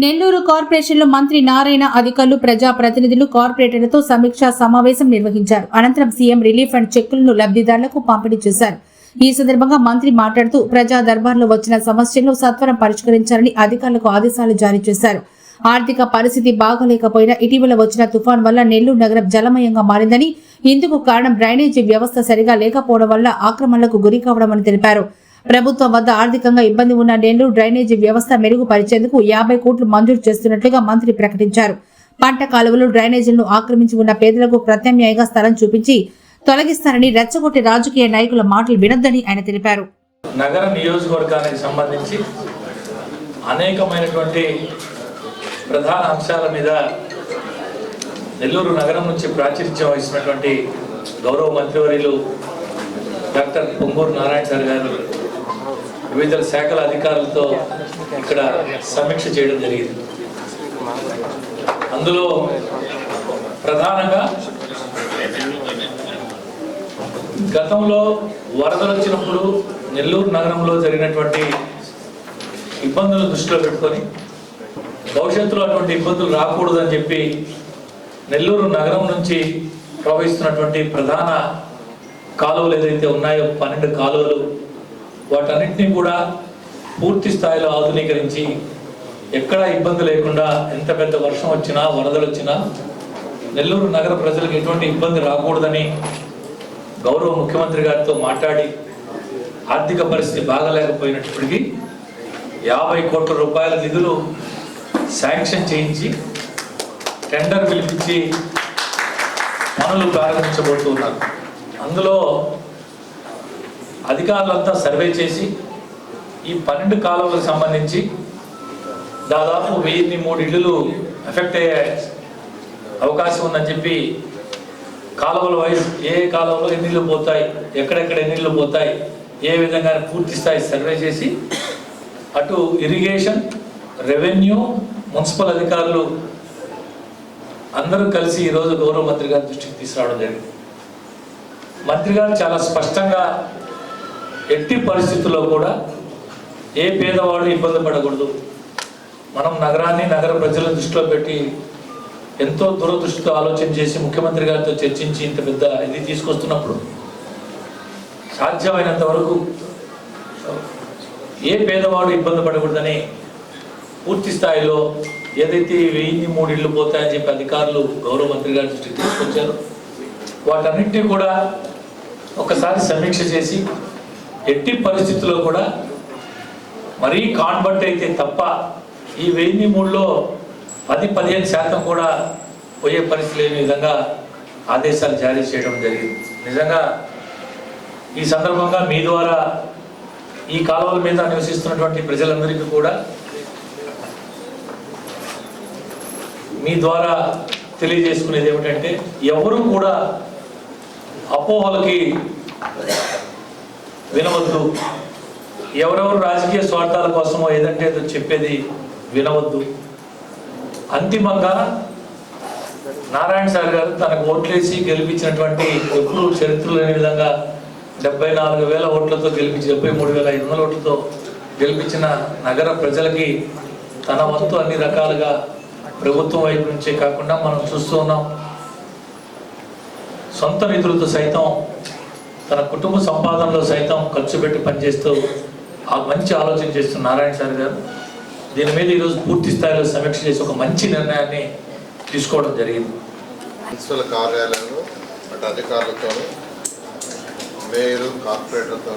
నెల్లూరు కార్పొరేషన్లో మంత్రి నారాయణ అధికారులు ప్రజాప్రతినిధులు కార్పొరేటర్లతో సమీక్షా సమావేశం నిర్వహించారు. అనంతరం సీఎం రిలీఫ్ ఫండ్ చెక్కులను లబ్ధిదారులకు పంపిణీ చేశారు. ఈ సందర్భంగా మంత్రి మాట్లాడుతూ ప్రజా దర్బార్లో వచ్చిన సమస్యలను సత్వరం పరిష్కరించాలని అధికారులకు ఆదేశాలు జారీ చేశారు. ఆర్థిక పరిస్థితి బాగలేకపోయినా ఇటీవల వచ్చిన తుఫాన్ వల్ల నెల్లూరు నగరం జలమయంగా మారిందని, ఇందుకు కారణం డ్రైనేజీ వ్యవస్థ సరిగా లేకపోవడం వల్ల ఆక్రమణలకు గురి కావడమని తెలిపారు. ప్రభుత్వం వద్ద ఆర్థికంగా ఇబ్బంది ఉన్న నెల్లూరు డ్రైనేజీ వ్యవస్థ మెరుగుపరిచేందుకు 50 కోట్లు మంజూరు చేస్తున్నట్లుగా మంత్రి ప్రకటించారు. పంట కాలువలు డ్రైనేజీలను ఆక్రమించి ఉన్న పేదలకు ప్రత్యామ్నాయంగా స్థలం చూపించి తొలగిస్తారని రెచ్చగొట్టి రాజకీయ నాయకుల మాటలు వినొద్దని ఆయన తెలిపారు. నగర నియోజకవర్గానికి సంబంధించి అనేకమైనటువంటి ప్రధాన అంశాల మీద నెల్లూరు నగరం నుంచి ప్రాచుర్యం వహిస్తున్నటువంటి గౌరవ మంత్రివర్యులు డాక్టర్ పొంగూరు నారాయణ సార్ గారు వివిధ శాఖల అధికారులతో ఇక్కడ సమీక్ష చేయడం జరిగింది. అందులో ప్రధానంగా గతంలో వరదలు వచ్చినప్పుడు నెల్లూరు నగరంలో జరిగినటువంటి ఇబ్బందులను దృష్టిలో పెట్టుకొని భవిష్యత్తులో అటువంటి ఇబ్బందులు రాకూడదని చెప్పి నెల్లూరు నగరం నుంచి ప్రవహిస్తున్నటువంటి ప్రధాన కాలువలు ఏదైతే ఉన్నాయో 12 కాలువలు, వాటన్నిటినీ కూడా పూర్తి స్థాయిలో ఆధునీకరించి ఎక్కడా ఇబ్బంది లేకుండా ఎంత పెద్ద వర్షం వచ్చినా వరదలు వచ్చినా నెల్లూరు నగర ప్రజలకు ఎటువంటి ఇబ్బంది రాకూడదని గౌరవ ముఖ్యమంత్రి గారితో మాట్లాడి ఆర్థిక పరిస్థితి బాగలేకపోయినప్పటికీ 50 కోట్ల రూపాయల నిధులు శాంక్షన్ చేయించి టెండర్ పిలిపించి పనులు ప్రారంభించబోతున్నారు. అందులో అధికారులంతా సర్వే చేసి ఈ 12 కాలువలకు సంబంధించి దాదాపు 1003 ఇళ్ళు ఎఫెక్ట్ అయ్యే అవకాశం ఉందని చెప్పి కాలువల వైజ్ ఏ కాలువలో ఎన్ని నీళ్ళు పోతాయి, ఎక్కడెక్కడ ఎన్ని నీళ్ళు పోతాయి, ఏ విధంగా పూర్తి స్థాయి సర్వే చేసి అటు ఇరిగేషన్, రెవెన్యూ, మున్సిపల్ అధికారులు అందరూ కలిసి ఈరోజు గౌరవ మంత్రి గారి దృష్టికి తీసుకురావడం జరిగింది. మంత్రి గారు చాలా స్పష్టంగా ఎట్టి పరిస్థితుల్లో కూడా ఏ పేదవాడు ఇబ్బంది పడకూడదు, మనం నగరాన్ని నగర ప్రజలను దృష్టిలో పెట్టి ఎంతో దూరదృష్టితో ఆలోచన చేసి ముఖ్యమంత్రి గారితో చర్చించి ఇంత పెద్ద ఇది తీసుకొస్తున్నప్పుడు సాధ్యమైనంత వరకు ఏ పేదవాడు ఇబ్బంది పడకూడదని పూర్తి స్థాయిలో ఏదైతే 1003 ఇళ్ళు పోతాయని చెప్పి అధికారులు గౌరవ మంత్రి గారి దృష్టికి తీసుకొచ్చారు, వాటన్నింటినీ కూడా ఒకసారి సమీక్ష చేసి ఎట్టి పరిస్థితుల్లో కూడా మరీ కాన్వర్ట్ అయితే తప్ప ఈ 1003లో 10-15% కూడా పోయే పరిస్థితి లేని విధంగా ఆదేశాలు జారీ చేయడం జరిగింది. నిజంగా ఈ సందర్భంగా మీ ద్వారా ఈ కాలువల మీద నివసిస్తున్నటువంటి ప్రజలందరికీ కూడా మీ ద్వారా తెలియజేసుకునేది ఏమిటంటే ఎవరు కూడా అపోహలకి వినవద్దు, ఎవరెవరు రాజకీయ స్వార్థాల కోసమో ఏదంటే చెప్పేది వినవద్దు. అంతిమంగా నారాయణ సార్ గారు తనకు ఓట్లేసి గెలిపించినటువంటి ఎప్పుడు చరిత్రలు లేని విధంగా 74,000 ఓట్లతో గెలిపించి 73,500 ఓట్లతో గెలిపించిన నగర ప్రజలకి తన వంతు అన్ని రకాలుగా ప్రభుత్వం వైపు నుంచే కాకుండా మనం చూస్తూ ఉన్నాం, సొంత నిధులతో సైతం తన కుటుంబ సంపాదనలో సైతం ఖర్చు పెట్టి పనిచేస్తూ ఆ మంచి ఆలోచన చేస్తున్న నారాయణ సార్ గారు దీని మీద ఈరోజు పూర్తి స్థాయిలో సమీక్ష చేసి ఒక మంచి నిర్ణయాన్ని తీసుకోవడం జరిగింది. మున్సిపల్ కార్యాలయంలో అటు అధికారులతో, మేయరు, కార్పొరేటర్తో,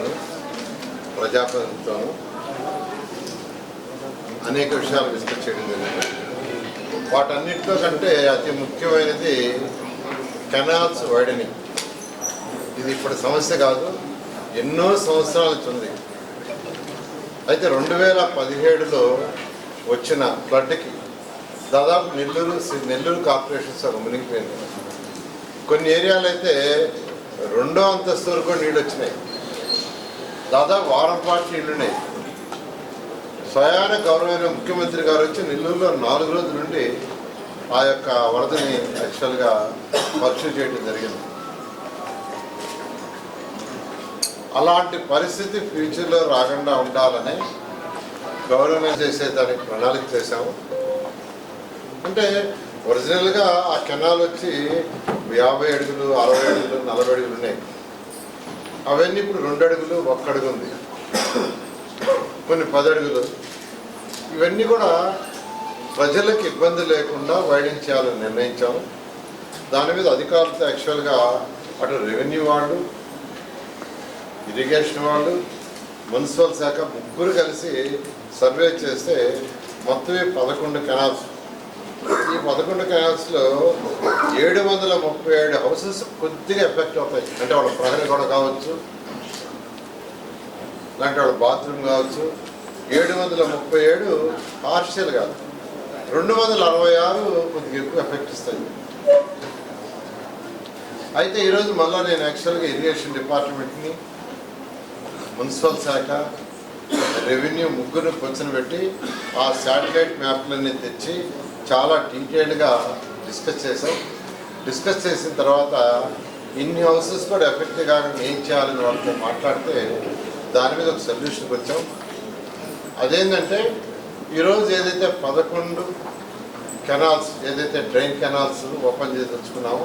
ప్రజాప్రతినిధులతో అనేక విషయాలు డిస్కస్ చేయడం జరిగింది. వాటన్నిటిలో కంటే అతి ముఖ్యమైనది కెనాల్స్ వైడనింగ్. ఇది ఇప్పుడు సమస్య కాదు, ఎన్నో సంవత్సరాల ఉంది. అయితే 2017లో వచ్చిన ఫ్లడ్కి దాదాపు నెల్లూరు కార్పొరేషన్స్ మునిగిపోయింది. కొన్ని ఏరియాలు అయితే 2వ అంతస్తు వరకు నీళ్ళు వచ్చినాయి, దాదాపు వారం పాటు నీళ్ళున్నాయి. స్వయాన గౌరవమైన ముఖ్యమంత్రి గారు వచ్చి నెల్లూరులో 4 రోజుల నుండి ఆ యొక్క వరదని యాక్చువల్గా పరీక్ష చేయడం జరిగింది. అలాంటి పరిస్థితి ఫ్యూచర్లో రాకుండా ఉండాలని గవర్నమెంట్ చేసేదానికి ప్రణాళిక చేశాము. అంటే ఒరిజినల్గా ఆ కెనాల్ వచ్చి 50 అడుగులు 60 అడుగులు 40 అడుగులు ఉన్నాయి. అవన్నీ ఇప్పుడు 2 అడుగులు 1 అడుగు ఉంది, కొన్ని 10 అడుగులు. ఇవన్నీ కూడా ప్రజలకు ఇబ్బంది లేకుండా వైడింగ్ చేయాలని నిర్ణయించాము. దాని మీద అధికారులతో యాక్చువల్గా అటు రెవెన్యూ వాళ్ళు, ఇరిగేషన్ వాళ్ళు, మున్సిపల్ శాఖ ముగ్గురు కలిసి సర్వే చేస్తే మొత్తమే 11 కెనాల్స్. ఈ 11 కెనాల్స్లో 737 హౌసెస్ కొద్దిగా ఎఫెక్ట్ అవుతాయి. అంటే వాళ్ళ ప్రహరీ కూడా కావచ్చు, లేదంటే వాళ్ళ బాత్రూమ్ కావచ్చు. 737 పార్షియల్ కాదు, 266 కొద్దిగా ఎక్కువ ఎఫెక్ట్ ఇస్తాయి. అయితే ఈరోజు మళ్ళీ నేను యాక్చువల్గా ఇరిగేషన్ డిపార్ట్మెంట్ని, మున్సిపల్ శాఖ, రెవెన్యూ ముగ్గురు కూర్చొని పెట్టి ఆ శాటిలైట్ మ్యాప్లన్నీ తెచ్చి చాలా డీటెయిల్డ్గా డిస్కస్ చేసాం. డిస్కస్ చేసిన తర్వాత ఇన్ని హౌసెస్ కూడా ఎఫెక్ట్ కాకుండా ఏం చేయాలని వాళ్ళతో మాట్లాడితే దాని మీద ఒక సొల్యూషన్కి వచ్చాం. అదేంటంటే ఈరోజు ఏదైతే 11 కెనాల్స్, ఏదైతే డ్రైన్ కెనాల్స్ ఓపెన్ చేయదలుచుకున్నామో,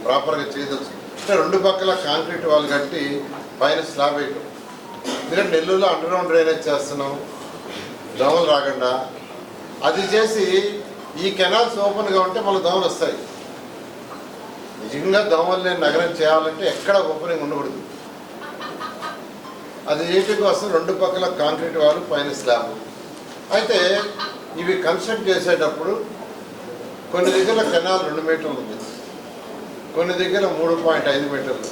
ప్రాపర్గా చేయదలుచుకున్నాం. అంటే 2 పక్కల కాంక్రీట్ వాల్ కట్టి పైన స్లాబ్ వేయటం. ఎందుకంటే నెల్లూరులో అండర్ గ్రౌండ్ డ్రైనేజ్ చేస్తున్నాం, దోమలు రాకుండా. అది చేసి ఈ కెనాల్స్ ఓపెన్గా ఉంటే మళ్ళీ దోమలు వస్తాయి. నిజంగా దోమలు లేని నగరం చేయాలంటే ఎక్కడ ఓపెనింగ్ ఉండకూడదు. అది ఏపీ కోసం 2 పక్కల కాంక్రీట్ వాల్, పైన స్లాబ్. అయితే ఇవి కన్స్ట్రక్ట్ చేసేటప్పుడు కొన్ని దగ్గర కెనాల్ 2 మీటర్లు ఉంది, కొన్ని దగ్గర 3.5 మీటర్లు,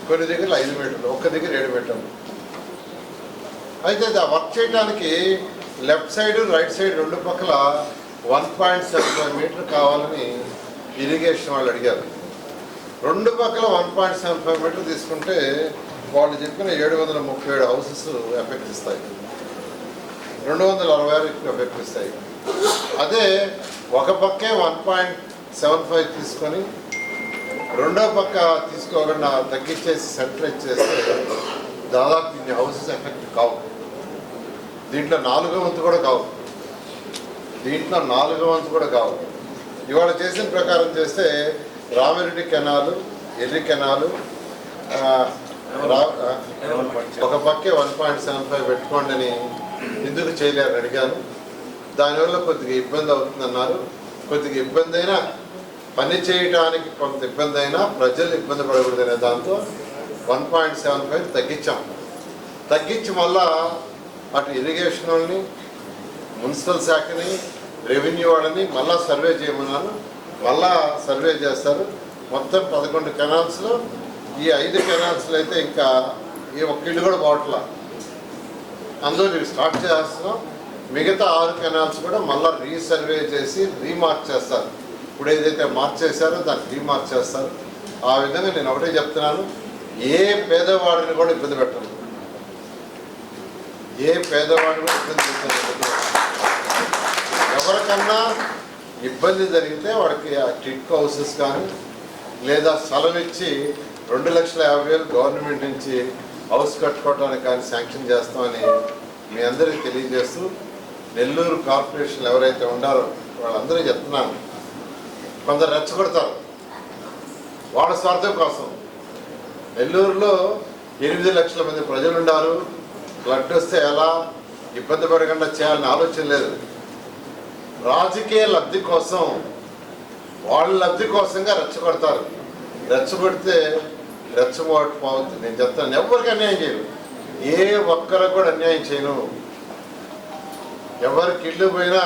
కొన్ని దగ్గర 5 మీటర్లు, ఒక్క దగ్గర 7 మీటర్లు. అయితే ఆ వర్క్ చేయడానికి లెఫ్ట్ సైడ్, రైట్ సైడ్ 2 పక్కల 1.75 మీటర్ కావాలని ఇరిగేషన్ వాళ్ళు అడిగారు. 2 పక్కల 1.75 మీటర్ తీసుకుంటే వాళ్ళు చెప్పిన 737 హౌసెస్ ఎఫెక్ట్ ఇస్తాయి, 266 ఎఫెక్ట్ ఇస్తాయి. అదే ఒక పక్కే 1.75 తీసుకొని రెండో పక్క తీసుకోకుండా తగ్గించేసి సెంట్రైజ్ చేస్తే దాదాపు ఇన్ని హౌసెస్ ఎఫెక్ట్ కావు. దీంట్లో 4వ వంతు కూడా కావు, దీంట్లో 4వ వంతు కూడా కావు. ఇవాళ చేసిన ప్రకారం చేస్తే రామిరెడ్డి కెనాలు, ఎర్రి కెనాలు ఒక పక్కే 1.75 పెట్టుకోండి అని ఎందుకు చేయలేరు అడిగాను. దానివల్ల కొద్దిగా ఇబ్బంది అవుతుందన్నారు. కొద్దిగా ఇబ్బంది అయినా, పని చేయడానికి కొంత ఇబ్బంది అయినా ప్రజలు ఇబ్బంది పడకూడదనే దాంతో 1.75 తగ్గించాం. తగ్గించి మళ్ళా అటు ఇరిగేషన్ వాళ్ళని, మున్సిపల్ శాఖని, రెవెన్యూ వాళ్ళని మళ్ళా సర్వే చేయమన్నాను. మళ్ళా సర్వే చేస్తారు. మొత్తం 11 కెనాల్స్లో ఈ 5 కెనాల్స్లో అయితే ఇంకా ఈ ఒక్క ఇల్లు కూడా పోవట్లా. అందులో స్టార్ట్ చేస్తున్నాం. మిగతా 6 కెనాల్స్ కూడా మళ్ళీ రీసర్వే చేసి రీమార్క్ చేస్తారు. ఇప్పుడు ఏదైతే మార్క్ చేశారో దాన్ని రీమార్క్ చేస్తారు. ఆ విధంగా నేను ఒకటే చెప్తున్నాను, ఏ పేదవాడిని కూడా ఇబ్బంది పెట్టను, ఏ పేదవాడిని కూడా ఇబ్బంది పెట్టను. ఎవరికన్నా ఇబ్బంది జరిగితే వాడికి ఆ టిట్ హౌసెస్ కానీ లేదా స్థలం ఇచ్చి 2,50,000 గవర్నమెంట్ నుంచి హౌస్ కట్టుకోవడానికి కానీ శాంక్షన్ చేస్తామని మీ అందరికీ తెలియజేస్తూ, నెల్లూరు కార్పొరేషన్ ఎవరైతే ఉండారో వాళ్ళందరూ చెప్తున్నాను, కొందరు రెచ్చగొడతారు వాళ్ళ స్వార్థం కోసం. నెల్లూరులో 8 లక్షల మంది ప్రజలు ఉన్నారు. ఫ్లడ్ వస్తే ఎలా ఇబ్బంది పడకుండా చేయాలని ఆలోచన లేదు. రాజకీయ లబ్ధి కోసం, వాళ్ళ లబ్ధి కోసంగా రెచ్చగొడతారు. రెచ్చగొడితే రెచ్చగొట్టపోవద్దు. నేను చెప్తాను, ఎవరికి అన్యాయం చేయను, ఏ ఒక్కరికి కూడా అన్యాయం చేయను. ఎవరికి ఇల్లు పోయినా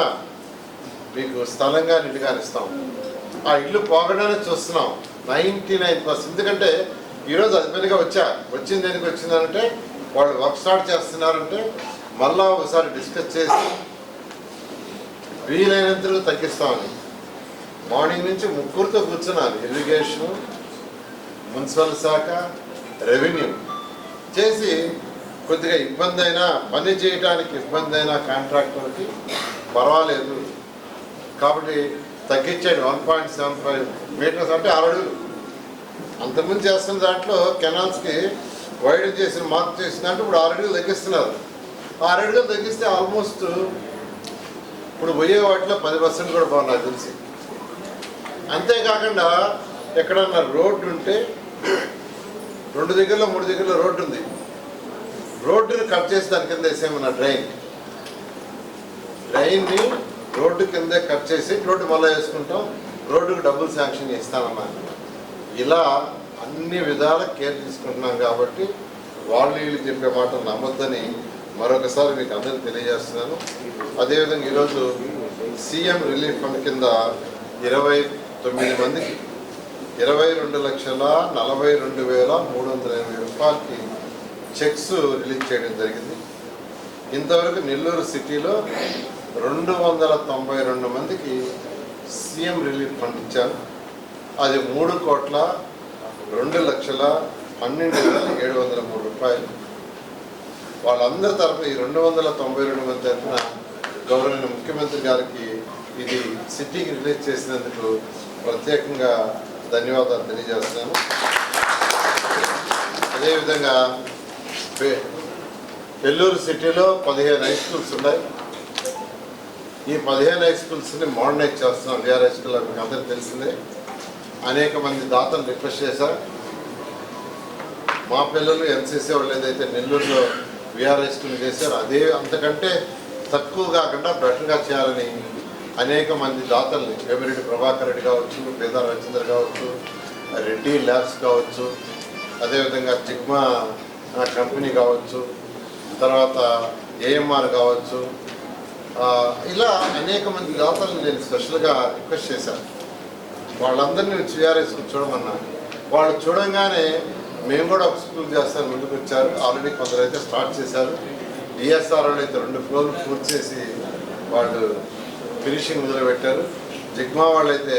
మీకు స్థలంగా ఇల్లుగా ఇస్తాం. ఆ ఇల్లు పోగడానికి చూస్తున్నాం 99%. ఎందుకంటే ఈరోజు అధిపతిగా వచ్చింది దేనికి వచ్చిందంటే వాళ్ళు వర్క్ స్టార్ట్ చేస్తున్నారంటే మళ్ళా ఒకసారి డిస్కస్ చేసి వీలైనంతలో తగ్గిస్తామని మార్నింగ్ నుంచి ముగ్గురితో కూర్చున్నాను. ఇరిగేషను, మున్సిపల్ శాఖ, రెవెన్యూ చేసి కొద్దిగా ఇబ్బంది అయినా, పని చేయడానికి ఇబ్బంది అయినా కాంట్రాక్టర్కి పర్వాలేదు కాబట్టి తగ్గించండి. 1.75 మీటర్స్ అంటే 6 అడుగులు. అంతకుముందు చేస్తున్న దాంట్లో కెనాల్స్కి వైడ్ చేసిన మార్క్ చేసిన దాంట్లో ఇప్పుడు 6 అడుగులు తగ్గిస్తున్నారు. 6 అడుగులు తగ్గిస్తే ఆల్మోస్ట్ ఇప్పుడు పోయే వాటిలో 10% కూడా బాగున్నారు తెలిసి. అంతేకాకుండా ఎక్కడన్నా రోడ్డు ఉంటే 2 దగ్గరలో 3 దగ్గరలో రోడ్డు ఉంది, రోడ్డుని కట్ చేసి దాని కింద వేసేమన్నా డ్రైన్ని రోడ్డు కిందే కట్ చేసి రోడ్డు మళ్ళీ వేసుకుంటాం, రోడ్డుకు డబ్బులు శాంక్షన్ ఇస్తామన్నా. ఇలా అన్ని విధాల కేర్ తీసుకుంటున్నాం కాబట్టి వీళ్ళు చెప్పే మాటలు నమ్మొద్దని మరొకసారి మీకు అందరికీ తెలియజేస్తున్నాను. అదేవిధంగా ఈరోజు సీఎం రిలీఫ్ ఫండ్ కింద 29 మందికి 22,42,380 రూపాయలకి చెక్స్ రిలీజ్ చేయడం జరిగింది. ఇంతవరకు నెల్లూరు సిటీలో 292 మందికి సీఎం రిలీఫ్ ఫండ్ ఇచ్చారు. అది 3,02,12,703 రూపాయలు. వాళ్ళందరి తరఫున ఈ 292 మంది తరఫున గౌరవనీయ ముఖ్యమంత్రి గారికి ఇది సిటీకి రిలీజ్ చేసినందుకు ప్రత్యేకంగా ధన్యవాదాలు తెలియజేస్తున్నాను. అదేవిధంగా నెల్లూరు సిటీలో 15 హై స్కూల్స్ ఉన్నాయి. ఈ 15 హై స్కూల్స్ని మోడర్నైజ్ చేస్తున్నాం. విఆర్ హై స్కూల్ మీకు అందరికీ తెలిసిందే. అనేక మంది దాతలు రిక్వెస్ట్ చేశారు. మా పిల్లలు ఎన్సీసీ వాళ్ళు ఏదైతే నెల్లూరులో విఆర్ హై స్కూల్ చేశారు అదే అంతకంటే తక్కువ కాకుండా బెటర్గా చేయాలని అనేక మంది దాతల్ని వేమిరెడ్డి ప్రభాకర్ రెడ్డి కావచ్చు, పేద రాజేంద్ర కావచ్చు, రెడ్డి ల్యాబ్స్ కావచ్చు, అదేవిధంగా జిగ్మా కంపెనీ కావచ్చు, తర్వాత ఏఎంఆర్ కావచ్చు, ఇలా అనేక మంది దాతలను నేను స్పెషల్గా రిక్వెస్ట్ చేశాను. వాళ్ళందరినీ విఆర్ఐ స్కూల్ చూడమన్నాను. వాళ్ళు చూడంగానే మేము కూడా ఒక స్కూల్ చేస్తాను ముందుకు వచ్చారు. ఆల్రెడీ కొందరైతే స్టార్ట్ చేశారు. డిఎస్ఆర్ వాళ్ళు అయితే 2 ఫ్లోర్లు పూర్తి చేసి వాళ్ళు ఫినిషింగ్ మొదలుపెట్టారు. జిగ్మా వాళ్ళైతే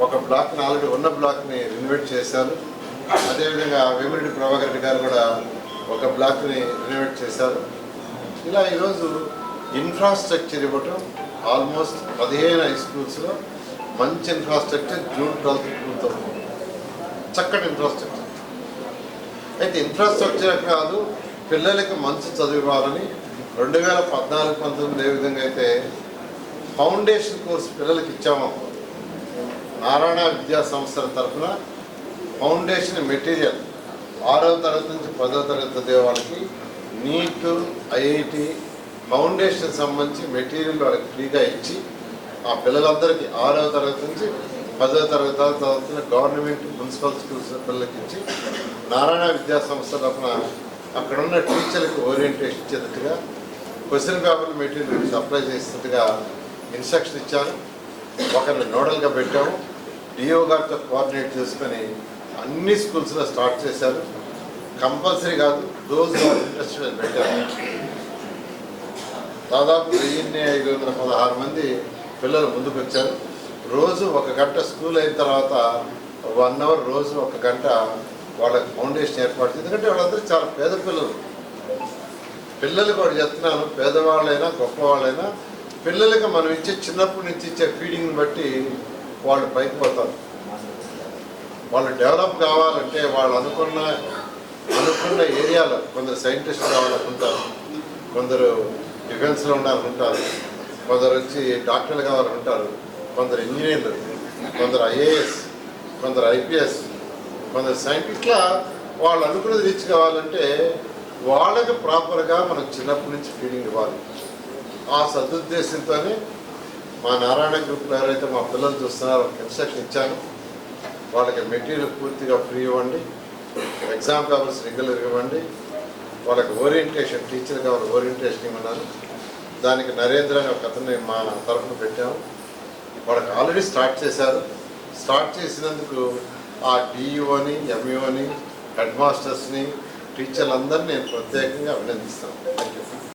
ఒక బ్లాక్ని ఆల్రెడీ ఉన్న బ్లాక్ని రినోవేట్ చేశారు. అదేవిధంగా వేమిరెడ్డి ప్రభాకర్ రెడ్డి గారు కూడా ఒక బ్లాక్ని రినోవేట్ చేశారు. ఇలా ఈరోజు ఇన్ఫ్రాస్ట్రక్చర్ ఇవ్వటం ఆల్మోస్ట్ 15 హై స్కూల్స్లో మంచి ఇన్ఫ్రాస్ట్రక్చర్ జూన్ 12 పూర్తవుతుంది. చక్కటి ఇన్ఫ్రాస్ట్రక్చర్. అయితే ఇన్ఫ్రాస్ట్రక్చర్ కాదు, పిల్లలకి మంచి చదువు ఇవ్వాలని 2014-19 ఏ విధంగా అయితే ఫౌండేషన్ కోర్స్ పిల్లలకి ఇచ్చామో నారాయణ విద్యా సంస్థల తరఫున ఫౌండేషన్ మెటీరియల్ 6వ తరగతి నుంచి 10వ తరగతి చదివే వాళ్ళకి నీట్, ఐఐటి ఫౌండేషన్ సంబంధించి మెటీరియల్ వాళ్ళకి ఫ్రీగా ఇచ్చి ఆ పిల్లలందరికీ 6వ తరగతి నుంచి 10వ తరగతి చదువుతున్న గవర్నమెంట్ మున్సిపల్ స్కూల్స్ పిల్లలకి ఇచ్చి నారాయణ విద్యా సంస్థ తరఫున అక్కడున్న టీచర్లకు ఓరియంటేషన్ ఇచ్చేటట్టుగా క్వశ్చన్ పేపర్ మెటీరియల్ సప్లై చేసేట్టుగా ఇన్స్ట్రక్షన్ ఇచ్చాను. ఒకరిని నోడల్గా పెట్టాము. డిఓ గారితో కోఆర్డినేట్ చేసుకొని అన్ని స్కూల్స్లో స్టార్ట్ చేశారు. కంపల్సరీ కాదు, దోస్ ఇంట్రెస్టెడ్ పెట్టారు. దాదాపు 1516 మంది పిల్లలు ముందుకు వచ్చారు. రోజు 1 గంట స్కూల్ అయిన తర్వాత 1 అవర్ రోజు 1 గంట వాళ్ళకి ఫౌండేషన్ ఏర్పాటు చేసి, ఎందుకంటే వాళ్ళందరూ చాలా పేద పిల్లలు కూడా చెప్తున్నాను. పేదవాళ్ళైనా గొప్పవాళ్ళైనా పిల్లలకి మనం ఇచ్చే చిన్నప్పటి నుంచి ఇచ్చే ఫీడింగ్ని బట్టి వాళ్ళు పైకి పోతారు. వాళ్ళు డెవలప్ కావాలంటే వాళ్ళు అనుకున్న ఏరియాలో కొందరు సైంటిస్ట్ కావాలనుకుంటారు, కొందరు డిఫెన్స్లో ఉండాలనుకుంటారు, కొందరు వచ్చి డాక్టర్లు కావాలనుకుంటారు, కొందరు ఇంజనీర్లు, కొందరు ఐఏఎస్, కొందరు ఐపీఎస్, కొందరు సైంటిస్ట్లా వాళ్ళు అనుకున్నది రీచ్ కావాలంటే వాళ్ళకి ప్రాపర్గా మనం చిన్నప్పటి నుంచి ఫీడింగ్ ఇవ్వాలి. ఆ సదుద్దేశంతోనే మా నారాయణ గ్రూప్లో ఎవరైతే మా పిల్లలు చూస్తున్నారో ఇన్స్ట్రక్షన్ ఇచ్చాను. వాళ్ళకి మెటీరియల్ పూర్తిగా ఫ్రీ ఇవ్వండి, ఎగ్జామ్ పేపర్స్ రెగ్యులర్ ఇవ్వండి, వాళ్ళకి ఓరియంటేషన్ టీచర్ కావాలి ఓరియంటేషన్ ఇవ్వన్నాను. దానికి నరేంద్ర అనే ఒక అతన్ని మా తరఫున పెట్టాము. వాళ్ళకి ఆల్రెడీ స్టార్ట్ చేశారు. స్టార్ట్ చేసినందుకు ఆ డిఈఓని, ఎంఈఓని, హెడ్ మాస్టర్స్ని, టీచర్లందరినీ నేను ప్రత్యేకంగా అభినందిస్తాను. Thank you.